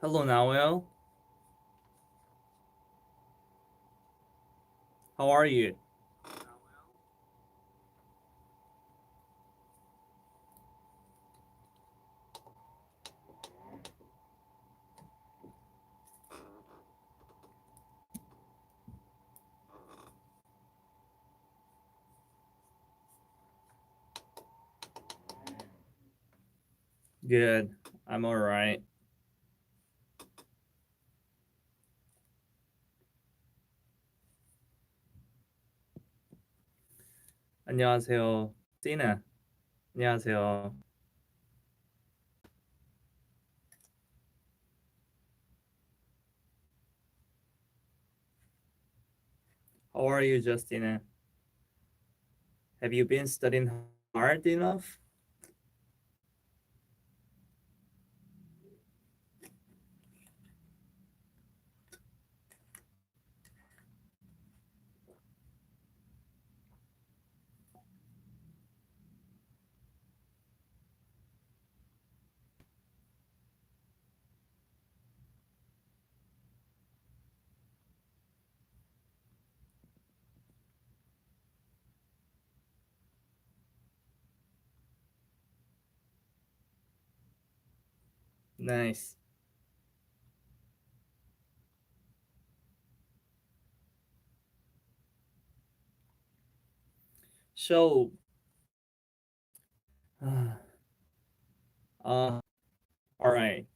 Hello, Noel. How are you? Good. I'm all right. 안녕하세요. Tina. 안녕하세요. How are you, Justina? Have you been studying hard enough? Nice. So, uh, all right.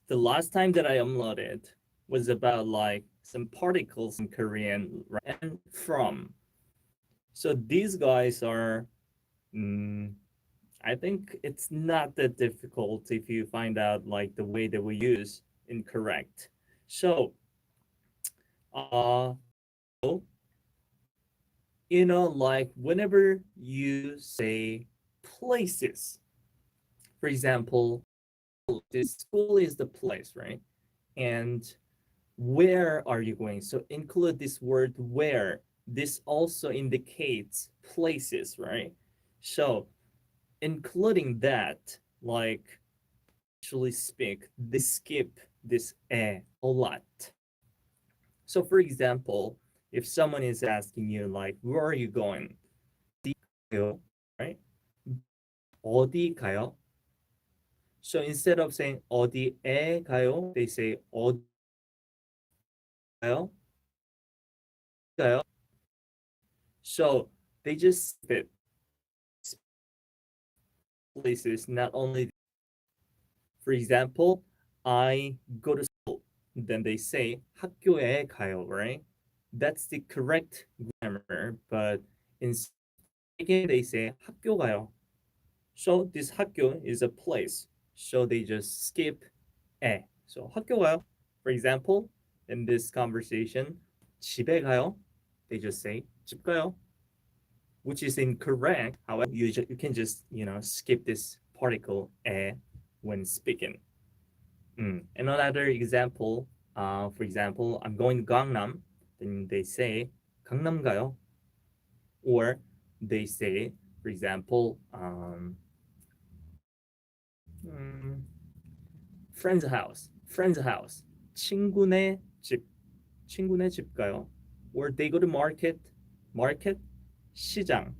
The last time that I uploaded was about like some particles in Korean, right? And from. So these guys are, mm, I think it's not that difficult if you find out like the way that we use incorrect. So, uh, like whenever you say places, for example, this school is the place, right? And where are you going? So include this word where. This also indicates places, right? So including that, like actually speak, they skip this a lot. So for example, if someone is asking you like, where are you going? 가요, right? 어디 가요? So instead of saying 어디에 가요, they say 어디 가요? 가요? So they just fit places, not only, for example, I go to school. Then they say 학교에 가요, right? That's the correct grammar, but in speaking, they say 학교 가요. So this 학교 is a place. So they just skip 에. So 학교 가요. For example, in this conversation, 집에 가요. They just say 집 가요, which is incorrect. However, you can just skip this particle 에 when speaking. And another example, for example, I'm going to Gangnam, then they say 강남 가요, or they say, for example, mm, friend's house, 친구네 집, 친구네 집 가요, or they go to market, 시장,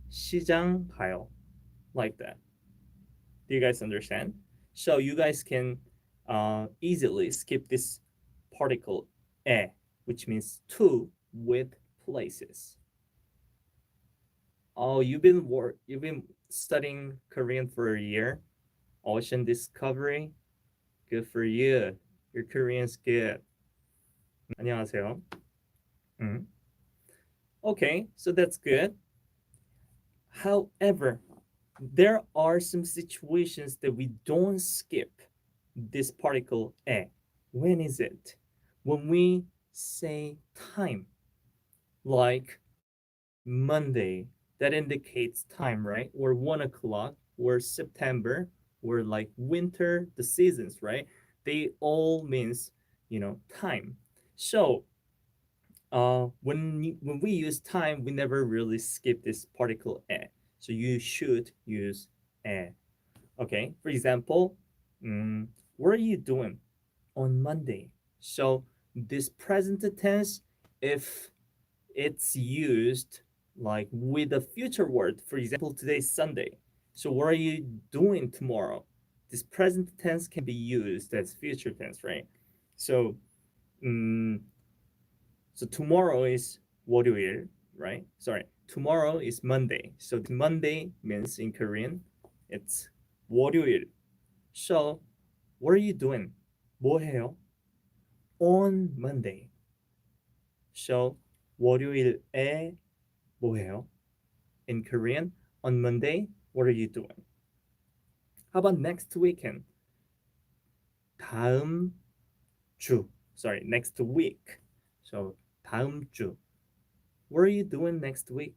시장 가요, like that. Do you guys understand? So you guys can easily skip this particle e, which means to with places. Oh, you've been studying Korean for a year. Ocean Discovery. Good for you. Your Korean's good. 안녕하세요. Mm. Okay, so that's good. However, there are some situations that we don't skip this particle e. When is it? When we say time, like Monday, that indicates time, right? Or 1 o'clock, or September, or like winter, the seasons, right? They all means, time. So when we use time, we never really skip this particle e. So you should use e. Okay. For example, what are you doing? on Monday. So this present tense, if it's used like with a future word, for example, today's Sunday. So what are you doing tomorrow? This present tense can be used as future tense, right? So, um, so tomorrow is 월요일, right? Sorry, tomorrow is Monday. So Monday means in Korean, it's 월요일. So, what are you doing? 뭐 해요? On Monday. So, 월요일에 뭐 해요? In Korean, on Monday, what are you doing? How about next weekend? 다음 주. Sorry, next week. So, 다음 주. What are you doing next week?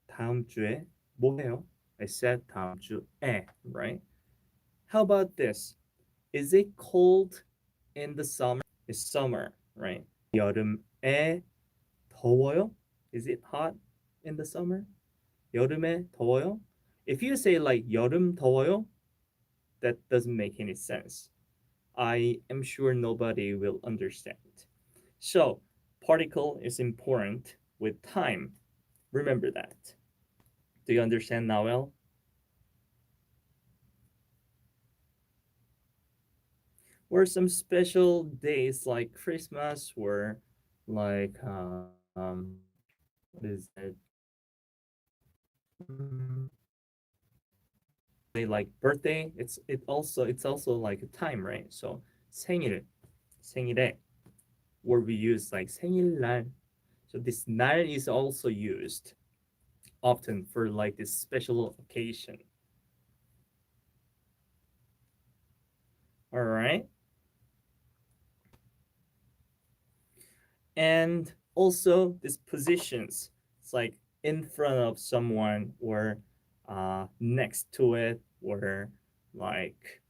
다음 주에 뭐 해요? I said 다음 주에, right? How about this? Is it cold in the summer? It's summer, right? 여름에 더워요? Is it hot in the summer? 여름에 더워요? If you say like 여름 더워요, that doesn't make any sense. I am sure nobody will understand. So, particle is important with time. Remember that. Do you understand, Noel? Or some special days like Christmas or like what is it? Mm, like birthday. It's also like a time, right? So 생일, 생일에, where we use like 생일날. So this 날 is also used often for like this special occasion. All right. And also these positions. It's like in front of someone or next to it or like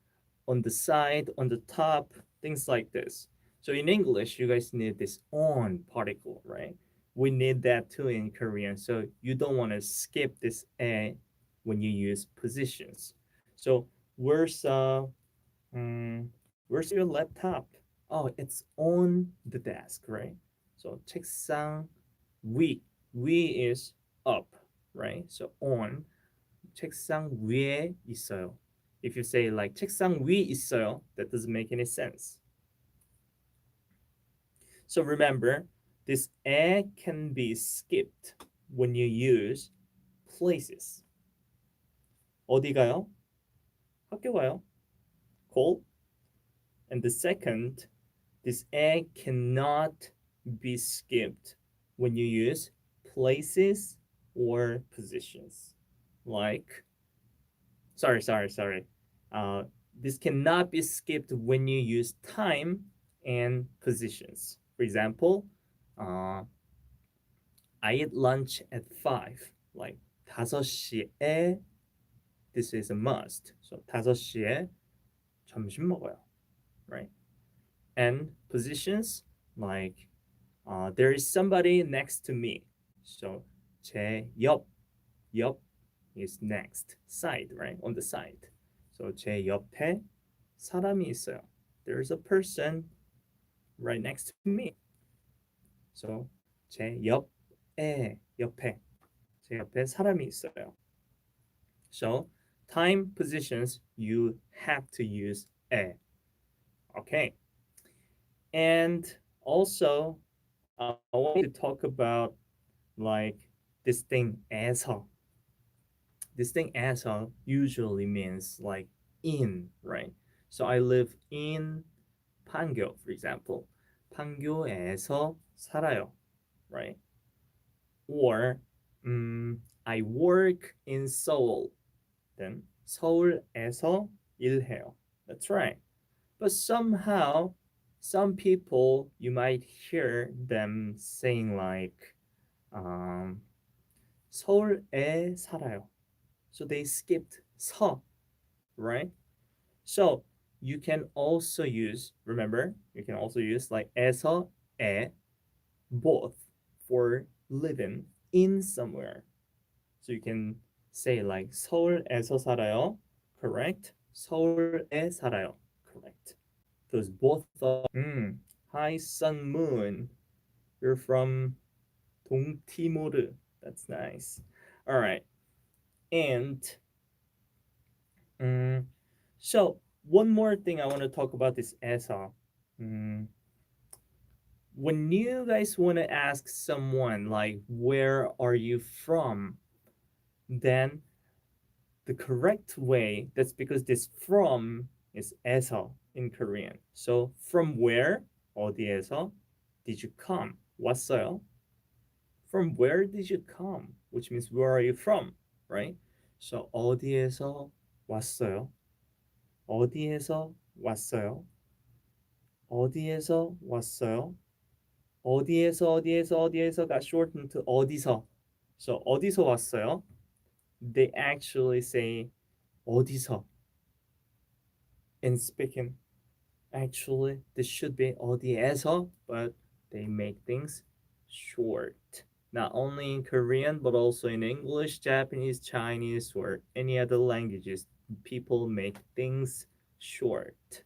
on the side, on the top, things like this. So in English, you guys need this on particle, right? We need that too in Korean. So you don't want to skip this a when you use positions. So where's um, where's your laptop? Oh, it's on the desk, right? So 책상 위 is up, right? So on 책상 위에 있어요. If you say like 책상 위 있어요, that doesn't make any sense. So remember, this 에 can be skipped when you use places. 어디 가요? 학교 가요. Cold. And the second, this 에 cannot be skipped when you use places or positions. Like, sorry. This cannot be skipped when you use time and positions. For example, uh, I eat lunch at 5. Like 5시에, this is a must. So 5시에 점심 먹어요, right? And positions, like there is somebody next to me. So 제 옆 is next, side, right? On the side. So 제 옆에 사람이 있어요. There's a person right next to me. So 제 옆에 제 옆에 사람이 있어요. So time positions you have to use 에. Okay. And also I want to talk about like this thing asshole. This thing asshole usually means like in, right? So I live in 판교, for example. 판교에서 살아요, right? Or I work in Seoul. Then 서울에서 일해요. That's right. But somehow, some people you might hear them saying like 서울에 살아요. So they skipped 서, right? So you can also use, remember, you can also use like 에서 에, both for living in somewhere. So you can say like 서울에서 살아요, correct? 서울에 살아요, correct? because both are. Hi, Sun Moon. You're from 동티모르. That's nice. All right. And mm, so one more thing I want to talk about is ESA. Mm, when you guys want to ask someone like, where are you from? Then the correct way, that's because this from is 에서 in Korean. So from where? 어디에서? Did you come? 왔어요? From where did you come? Which means where are you from, right? So 어디에서 왔어요? 어디에서 왔어요? 어디에서 왔어요? 어디에서 got shortened to 어디서. So 어디서 왔어요? They actually say 어디서 in speaking. Actually, this should be 어디에서, but they make things short. Not only in Korean, but also in English, Japanese, Chinese, or any other languages, people make things short.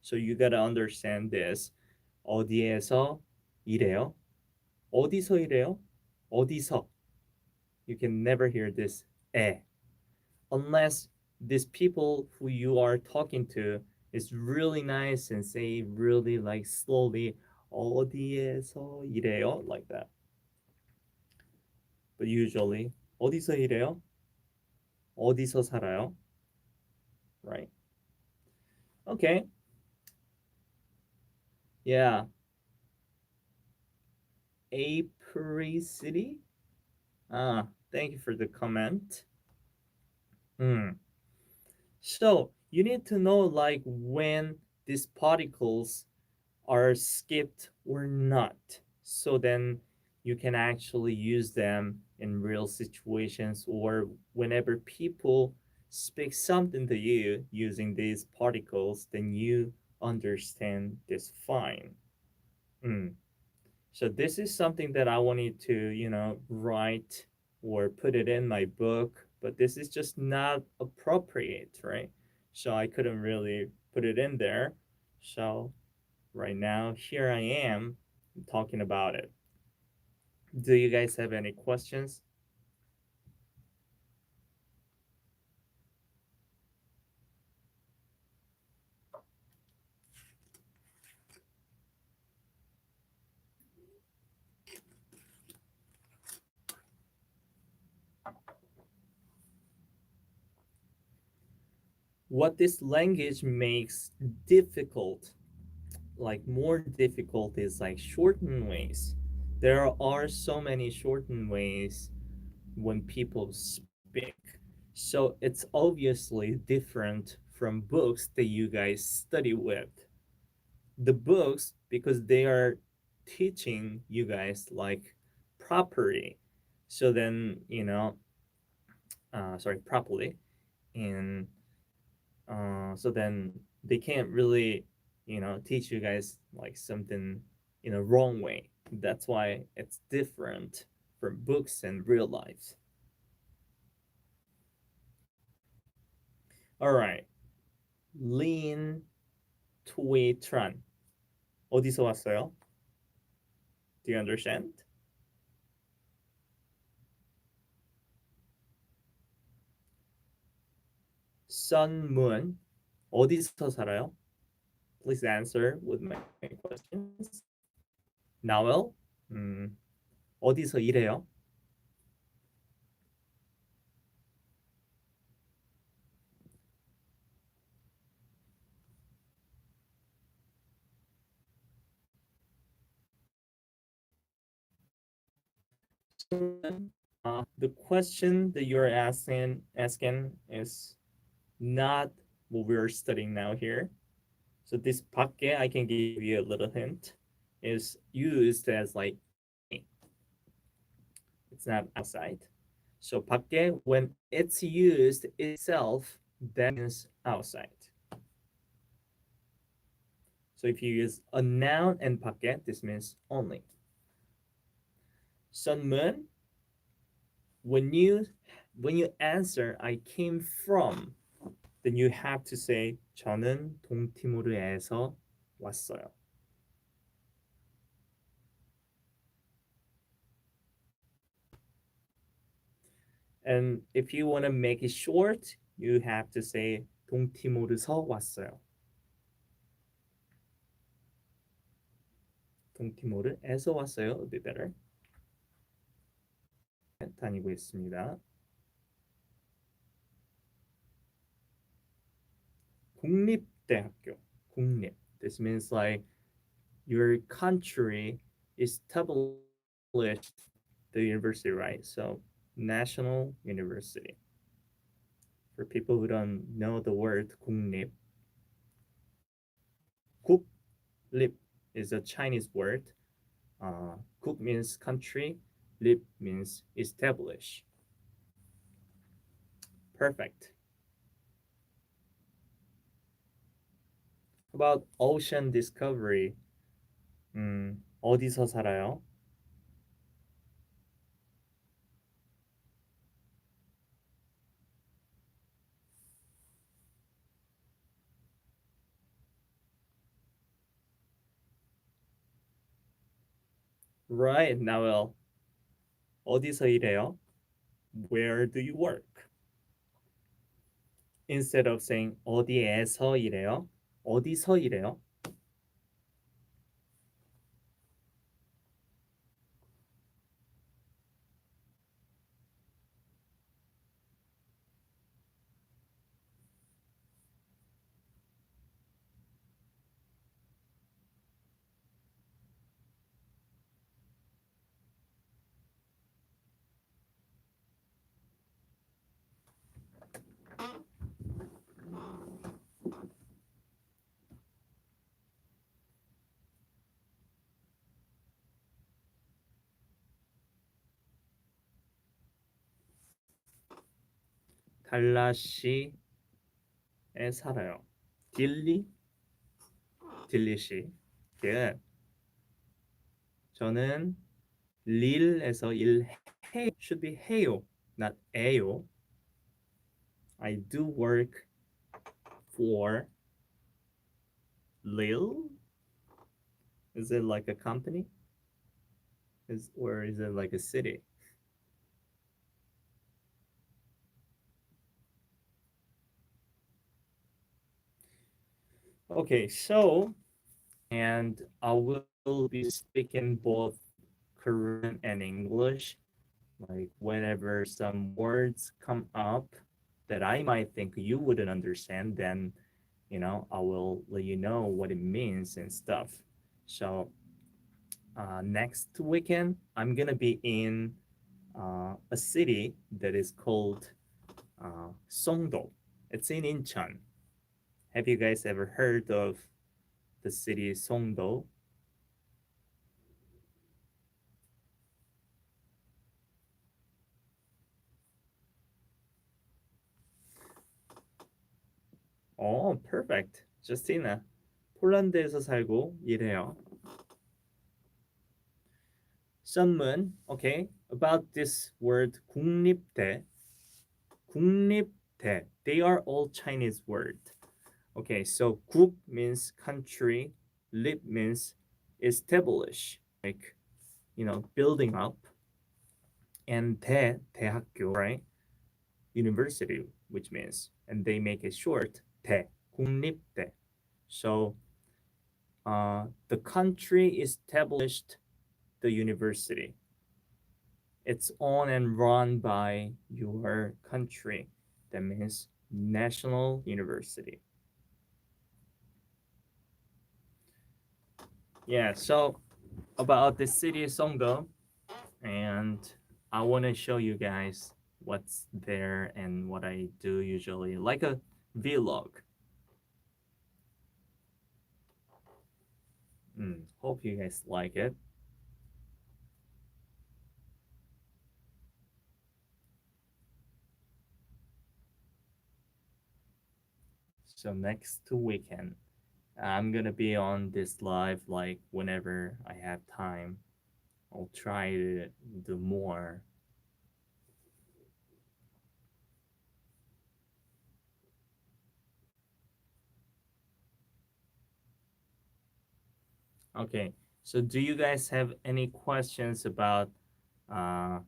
So you gotta understand this. 어디에서 일해요? 어디서 일해요? 어디서. You can never hear this 에. Unless these people who you are talking to is really nice and say really like slowly 어디에서 일해요? Like that. But usually 어디서 일해요? 어디서 살아요? Right? Okay. Yeah. April City? Ah, thank you for the comment. So you need to know like when these particles are skipped or not. So then you can actually use them in real situations or whenever people speak something to you using these particles, then you understand this fine. So this is something that I wanted to, write or put it in my book, but this is just not appropriate, right? So I couldn't really put it in there. So right now, here I am talking about it. Do you guys have any questions? What this language makes difficult, like more difficult, is like shortened ways. There are so many shortened ways when people speak. So it's obviously different from books that you guys study with. The books, because they are teaching you guys like properly. So then, properly. And so then they can't really, teach you guys like something in a wrong way. That's why it's different from books and real life. All right. Lean Tran. 어디서 왔어요? Do you understand? Sun Moon. 어디서 살아요? Please answer with my questions. Noel. 어디서 일해요? The question that you're asking is not what we're studying now here. So this 밖에, I can give you a little hint, is used as like it's not outside. So 밖에, when it's used itself, that means outside. So if you use a noun and 밖에, this means only. Sun Moon, when you answer I came from, then you have to say 저는 동티모르에서 왔어요. And if you want to make it short, you have to say 동티모르서 왔어요. 동티모르에서 왔어요. Would be better. 다니고 있습니다. 국립대학교. 국립. This means like your country established the university, right? So national university. For people who don't know the word 국립, 국립 is a Chinese word. 국 means country, 립 means establish. Perfect. About ocean discovery. 어디서 살아요? Right, now 어디서 일해요? Where do you work? Instead of saying 어디에서 일해요? 어디서 일해요? 달라시에 살아요. 딜리시. Good. 저는 릴에서 일해. Should be 해요, not 에요. I do work for Lil. Is it like a company? Or is it like a city? Okay, so and I will be speaking both Korean and English. Like whenever some words come up that I might think you wouldn't understand, then I will let you know what it means and stuff. So next weekend, I'm gonna be in a city that is called Songdo. It's in Incheon. Have you guys ever heard of the city Songdo? Perfect. Justina. 폴란드에서 살고 일해요. Someone, okay, about this word 국립대. 국립대. They are all Chinese words. Okay, so 국 means country, 립 means establish, like building up, and 대학교, right? University, which means, and they make it short, 대, 국립대. So the country established the university. It's owned and run by your country. That means national university. Yeah, so about the city of Songdo, and I want to show you guys what's there and what I do usually, like a vlog. Hope you guys like it. So next weekend, I'm gonna be on this live like whenever I have time. I'll try to do more. Okay. So do you guys have any questions about uh,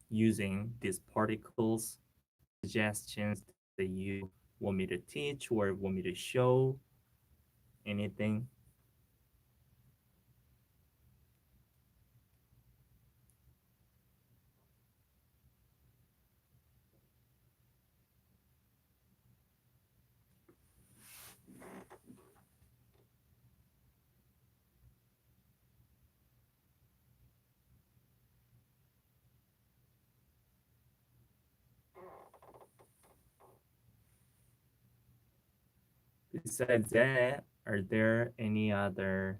using these particles, suggestions that you want me to teach or want me to show? Anything? Besides that, are there any other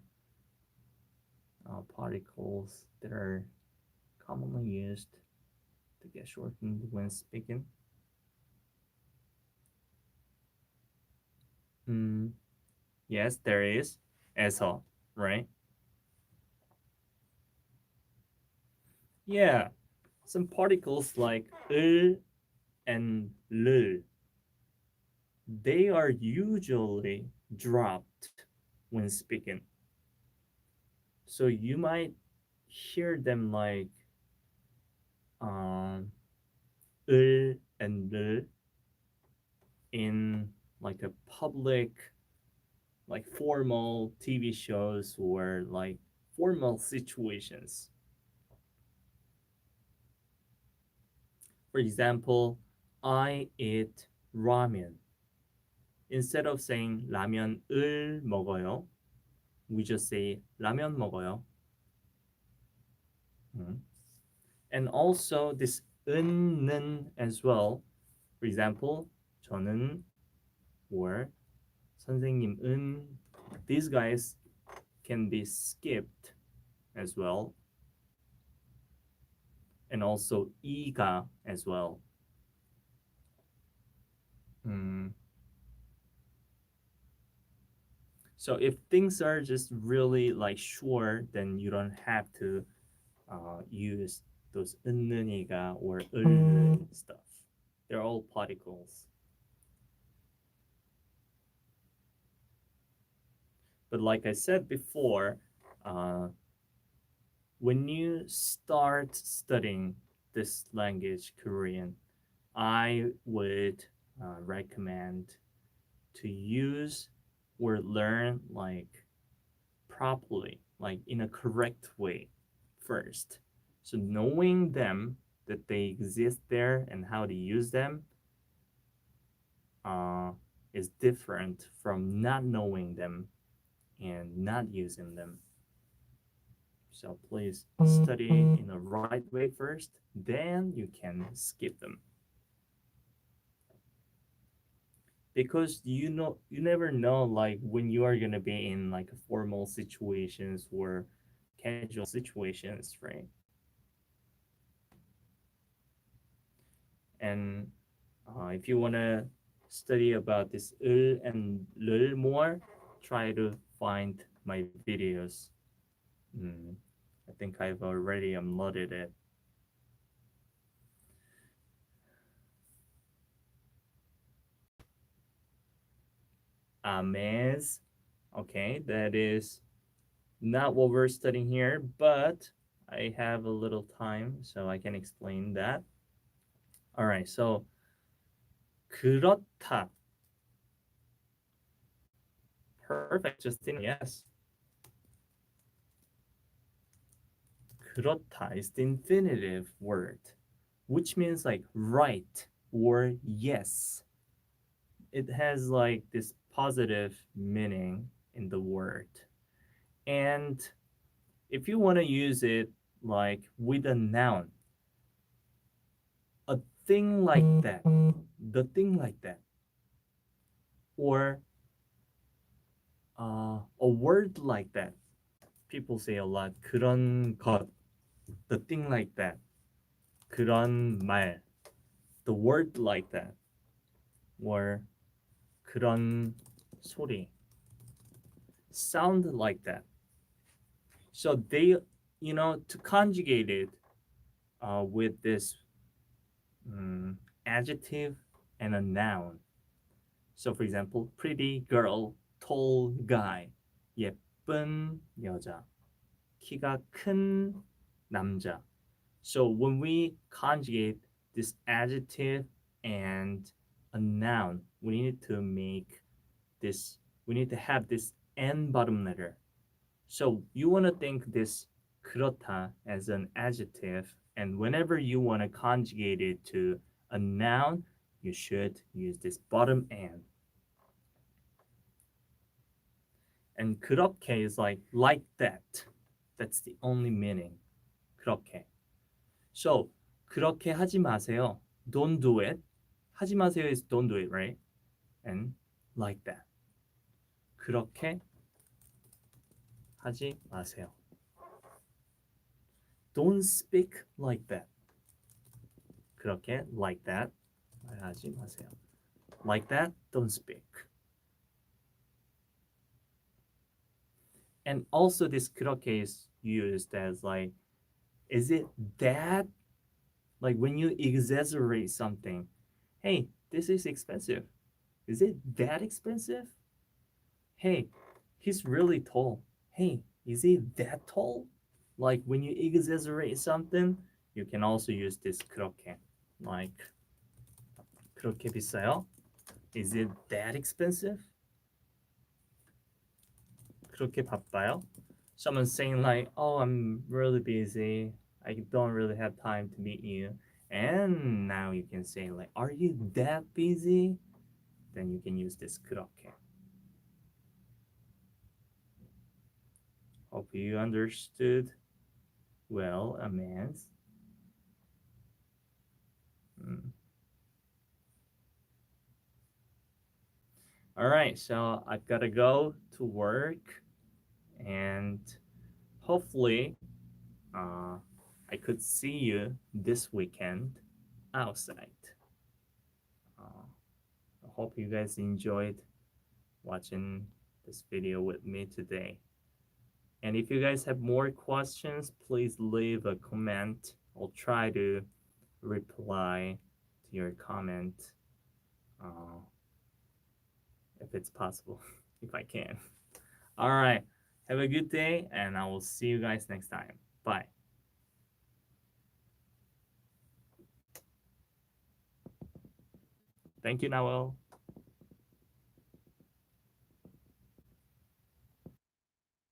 particles that are commonly used to get shortened when speaking? Mm, yes, there is. 에서, right? Yeah, some particles like 을 and 를, they are usually dropped when speaking. So you might hear them like 을 and 를 in like a public, like formal TV shows or like formal situations. For example, I eat ramen. Instead of saying 라면을 먹어요, we just say 라면 먹어요. Mm. And also this 은는 as well. For example, 저는 or 선생님은. These guys can be skipped as well. And also 이가 as well. Mm. So if things are just really like short, then you don't have to use those 은는이가 or 을는 stuff. They're all particles. But like I said before, uh, when you start studying this language, Korean, I would recommend to use or learn like properly, like in a correct way first. So knowing them, that they exist there and how to use them uh, is different from not knowing them and not using them. So please study in the right way first, then you can skip them. Because you never know like when you are gonna be in like formal situations or casual situations, right? And if you wanna study about this 을 and 를 more, try to find my videos. Mm, I think I've already uploaded it. Amaz. Okay, that is not what we're studying here, but I have a little time, so I can explain that. All right, so 그렇다. Perfect, Justin. Yes. 그렇다 is the infinitive word, which means like right or yes. It has like this positive meaning in the word. And if you want to use it like with a noun, a thing like that, the thing like that, or a word like that. People say a lot, 그런 것, the thing like that, 그런 말, the word like that, or 그런 소리, sound like that. So they, to conjugate it with this adjective and a noun. So, for example, pretty girl, tall guy. Yep, 예쁜 여자, 키가 큰 남자. So when we conjugate this adjective and a noun, we need to make this, we need to have this N bottom letter. So you want to think this 그렇다 as an adjective, and whenever you want to conjugate it to a noun, you should use this bottom N. And 그렇게 is like that. That's the only meaning. 그렇게. So 그렇게 하지 마세요. Don't do it. 하지 마세요 is don't do it, right? And like that. 그렇게 하지 마세요. Don't speak like that. 그렇게 like that 하지 마세요. Like that, don't speak. And also this 그렇게 is used as like, is it that? Like when you exaggerate something. Hey, this is expensive. Is it that expensive? Hey, he's really tall. Hey, is he that tall? Like when you exaggerate something, you can also use this 그렇게. Like 그렇게 비싸요? Is it that expensive? 그렇게 바빠요? Someone's saying like, oh, I'm really busy. I don't really have time to meet you. And now you can say like, are you that busy? Then you can use this 그렇게. Hope you understood well, Amans. All right, so I've got to go to work, and hopefully, I could see you this weekend outside. I hope you guys enjoyed watching this video with me today. And if you guys have more questions, please leave a comment. I'll try to reply to your comment if it's possible, if I can. All right. Have a good day, and I will see you guys next time. Bye. Thank you, Noel.